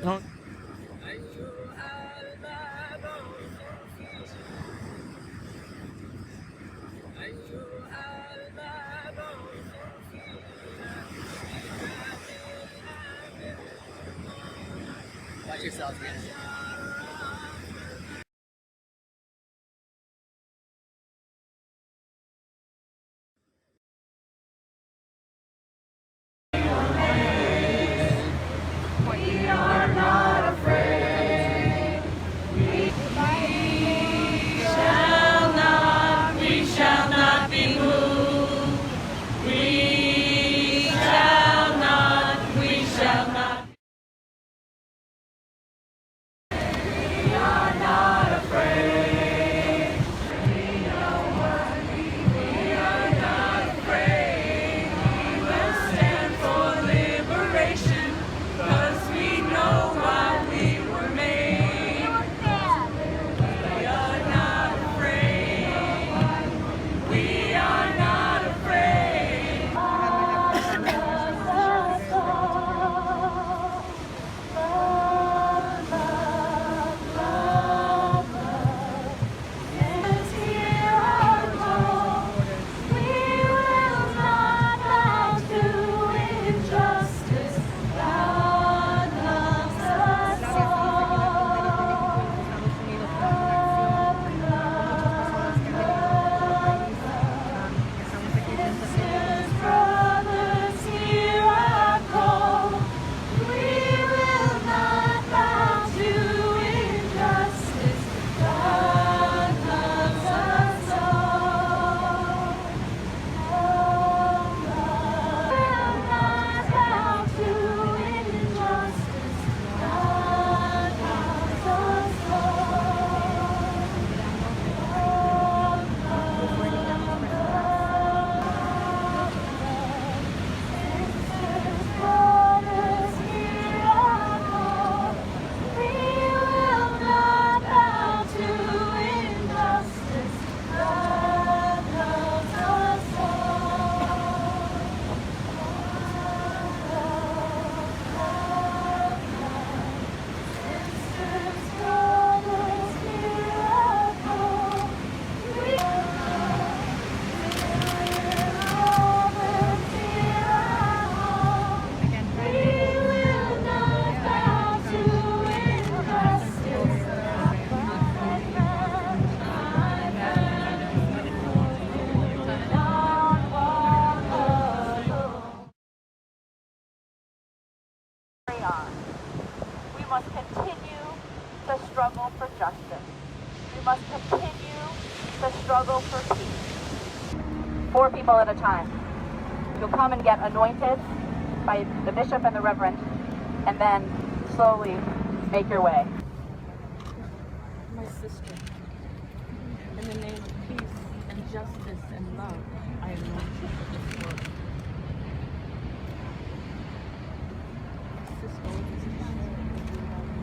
Don't. Watch yourselves, guys. We must continue the struggle for justice. We must continue the struggle for peace. 4 people at a time. You'll come and get anointed by the bishop and the reverend, and then slowly make your way. My sister, in the name of peace and justice and love, I anoint you for this work.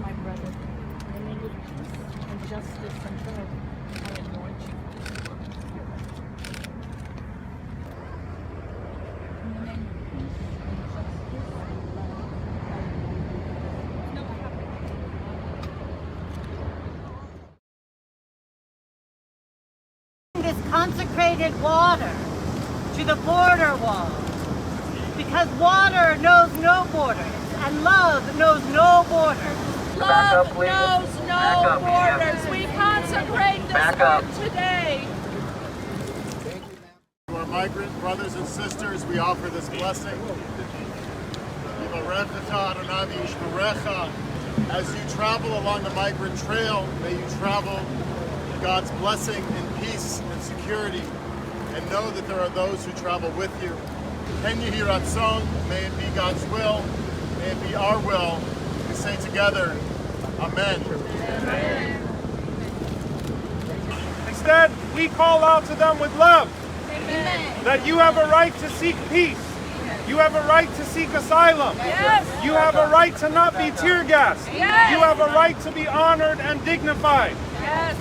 My brother, in the name of peace and justice and love, I anoint you for this work. In the name of peace and justice and love, I anoint you. This consecrated water to the border wall, because water knows no borders and love knows no borders. Love knows no borders. We consecrate this work today. To our migrant brothers and sisters, we offer this blessing. As you travel along the migrant trail, may you travel in God's blessing in peace and security, and know that there are those who travel with you. May it be God's will, may it be our will. We say together, Amen. Amen. Instead, we call out to them with love. Amen. That you have a right to seek peace. You have a right to seek asylum. Yes. You have a right to not be tear gassed. Yes. You have a right to be honored and dignified. Yes.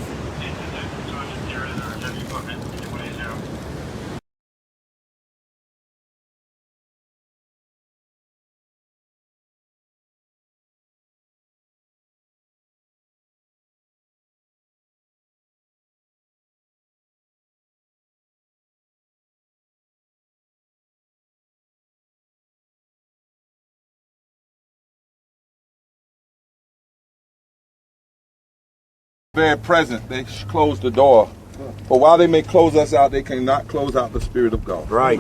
Very present, they close the door. But while they may close us out, they cannot close out the Spirit of God. Right.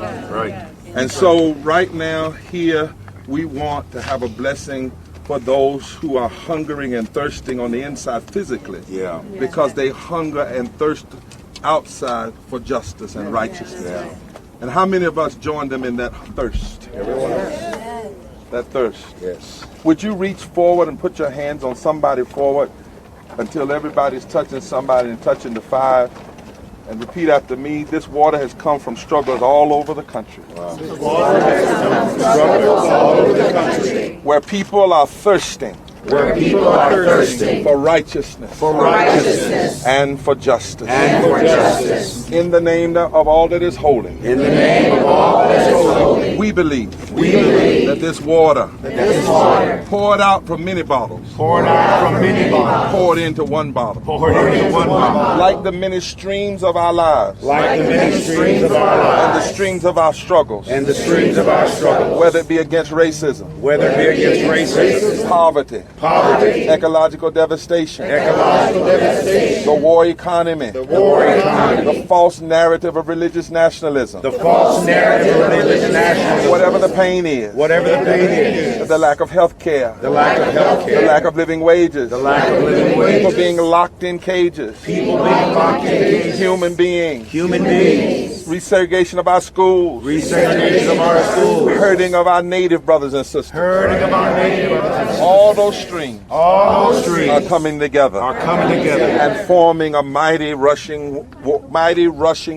And so right now here, we want to have a blessing for those who are hungering and thirsting on the inside physically. Yeah. Because they hunger and thirst outside for justice and righteousness. Yeah. And how many of us join them in that thirst? Everyone else. That thirst. Yes. Would you reach forward and put your hands on somebody forward until everybody's touching somebody and touching the fire? And repeat after me. This water has come from struggles all over the country. Wow. This water has come from struggles all over the country. Where people are thirsting. Where people are thirsting for righteousness. for righteousness And for justice. and for justice. In the name of all that is holy. In the name of all that is holy, We believe we believe that this water this water poured out from many bottles, poured out from many bottles, poured into one bottle. poured into one bottle, Like the many streams of our lives like the many streams of our and the lives streams of our struggles, and the streams of our struggles, whether it be against racism, whether it be against racism, poverty, poverty, ecological devastation, ecological devastation, the war economy, war economy, the false narrative of religious nationalism, the false narrative of religious nationalism, whatever the pain is, whatever the pain is, the lack of health care, the lack of health the care, lack of living wages, the lack of living people wages, being locked in cages, people being locked in cages, human beings, human beings, resegregation of our schools, resegregation of our schools, hurting of our native brothers and sisters. hurting of our native brothers and sisters. All those streams All those streams are coming together are coming together and forming a mighty rushing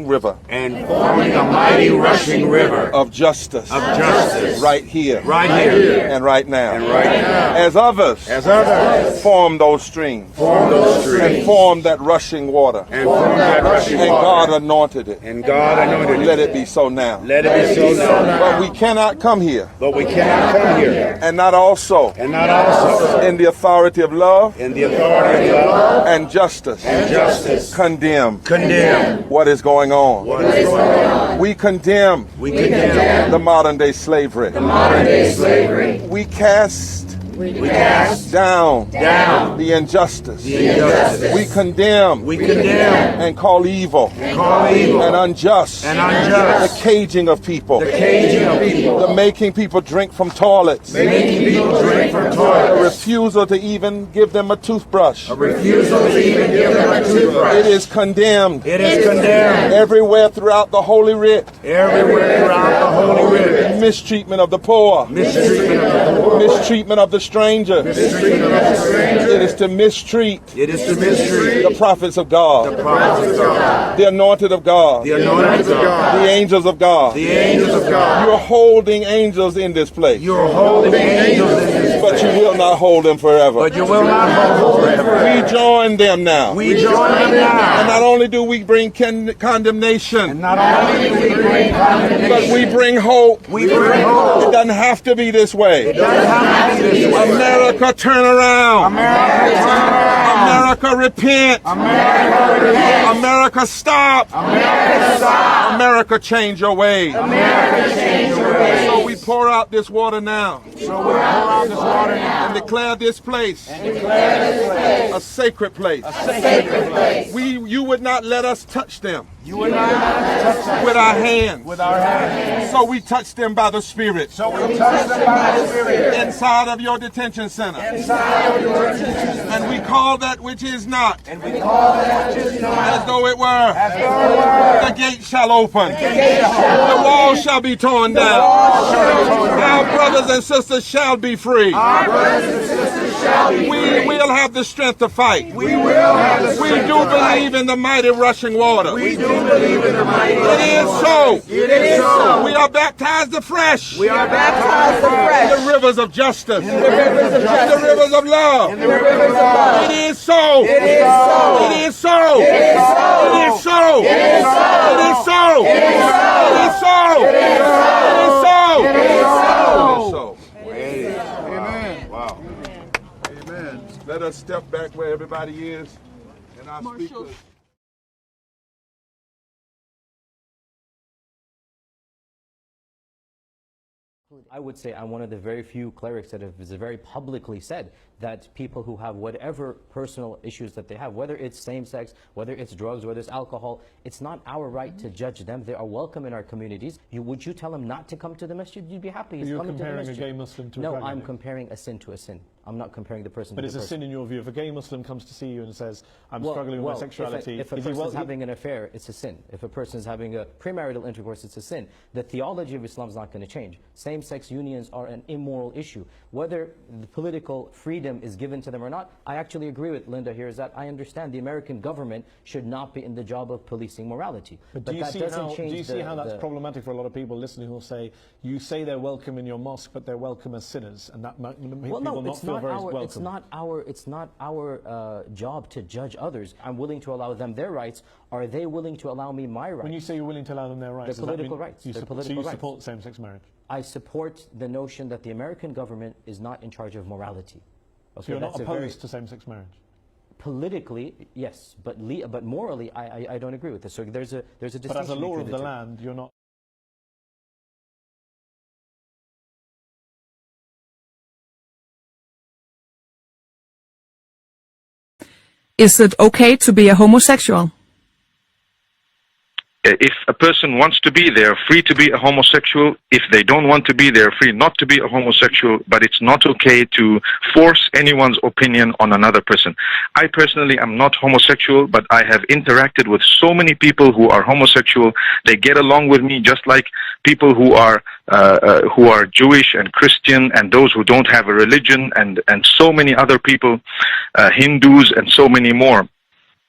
river and forming a mighty rushing river of justice of justice right here right here and right now. and right now. As others As others form those streams form those and streams form that rushing water, and form that rushing and water, God anointed it. and God anointed Let it. it be so now. Let it be so now. But we cannot come here But we cannot come here and not also and not also in the authority of love in the authority of love and justice and justice condemn what is going on. is going on. We condemn We condemn the modern day slavery. modern day slavery. We cast We cast down down the injustice. the injustice. We condemn We condemn and call evil call evil and unjust and the unjust caging of people, the caging of people, the making people drink from toilets, making people drink from the toilets, refusal to even give them a toothbrush. a refusal to even give them a toothbrush. It is condemned It is condemned everywhere throughout the Holy Writ. everywhere throughout the Holy Writ. Mistreatment of the poor, Mistreatment of the poor, mistreatment of the stranger. mistreatment of the stranger. It is to mistreat It is to mistreat the prophets of God, the prophets of God, the anointed of God, the anointed of God, the angels of God. the angels of God. You're holding angels in this place, You're holding angels in this but you will not hold them forever. but you will not hold forever. We join them now. We join them And now. not only do we bring condemnation, Not only do we bring condemnation, but we bring hope. we bring hope. It doesn't have to be this way. Doesn't have to be this way. America, turn around. America, turn around. America, repent. America, repent. America, stop. America, stop. America, change your ways. America, change your ways. So we pour out this water now So we pour out this water now and declare this place a sacred place. sacred place. You would not let us touch them You would not let us touch them with our hands. with our hands. So we touch them by the Spirit. So we touch them by the Spirit Inside of your detention center. inside of your detention. And we call that which is not And we call that which is not as though it were. as though it were. The gate shall open. The The wall shall be torn down. Our brothers and sisters shall be free. Our brothers and sisters shall be We will have the strength to fight. We will have the We strength do to fight. believe in the mighty rushing water. We do believe in the mighty. It is so. It is so. We are baptized afresh. We are baptized afresh. The rivers of justice. The rivers of The justice. rivers of love. The rivers of love. It is so. It is so. It is so. It is so. It is so. It is so. It is so. It is so. It is so. It is so. It is so. It is so. It is so. Amen. Wow. Amen. Let us step back where everybody is. And our speakers. I would say I'm one of the very few clerics that have very publicly said that people who have whatever personal issues that they have, whether it's same-sex, whether it's drugs, whether it's alcohol, it's not our right to judge them. They are welcome in our communities. Would you tell them not to come to the masjid? You'd be happy. You're comparing a gay Muslim to a drug addict. No, I'm comparing a sin to a sin. I'm not comparing the person to the person. But it's a sin in your view. If a gay Muslim comes to see you and says, I'm struggling with my sexuality... If a person is having an affair, it's a sin. If a person is having a premarital intercourse, it's a sin. The theology of Islam is not going to change. Same-sex unions are an immoral issue. Whether the political freedom is given to them or not, I actually agree with Linda here, is that I understand the American government should not be in the job of policing morality. But do you see how that's problematic for a lot of people listening who will say, you say they're welcome in your mosque, but they're welcome as sinners, and that might make people not feel very welcome. It's not our job to judge others. I'm willing to allow them their rights. Are they willing to allow me my rights? When you say you're willing to allow them their rights, their political rights. So you support same-sex marriage? I support the notion that the American government is not in charge of morality. Okay, so you're not opposed to same-sex marriage? Politically, yes, but morally, I don't agree with this. So there's a distinction. But as a law of the land, you're not. Is it okay to be a homosexual? If a person wants to be, they are free to be a homosexual. If they don't want to be, they are free not to be a homosexual, but it's not okay to force anyone's opinion on another person. I personally am not homosexual, but I have interacted with so many people who are homosexual. They get along with me just like people who are Jewish and Christian and those who don't have a religion and so many other people, Hindus and so many more.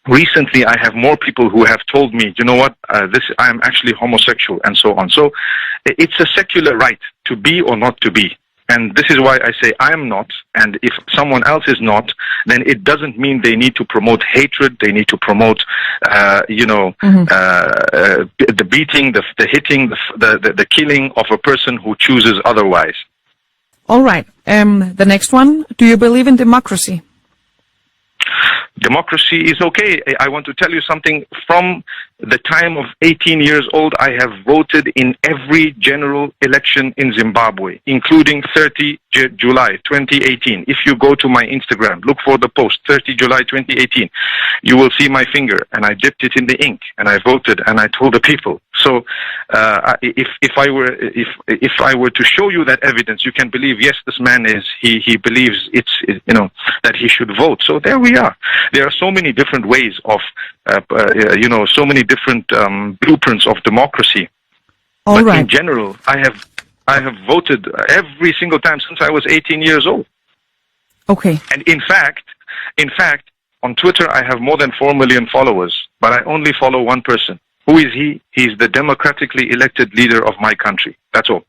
Recently, I have more people who have told me, you know what, I am actually homosexual and so on. So it's a secular right to be or not to be. And this is why I say I am not. And if someone else is not, then it doesn't mean they need to promote hatred. They need to promote, the beating, the hitting, the killing of a person who chooses otherwise. All right. The next one. Do you believe in democracy? Democracy is okay. I want to tell you something. From the time of 18 years old, I have voted in every general election in Zimbabwe, including 30 July 2018. If you go to my Instagram, look for the post, 30 July 2018, you will see my finger, and I dipped it in the ink, and I voted, and I told the people. So if I were to show you that evidence, you can believe, yes, this man he believes that he should vote. So there we are. There are so many different ways of so many different blueprints of democracy. All right. In general, I have voted every single time since I was 18 years old. Okay. And in fact, on Twitter I have more than 4 million followers, but I only follow one person. Who is he? He's the democratically elected leader of my country. That's all.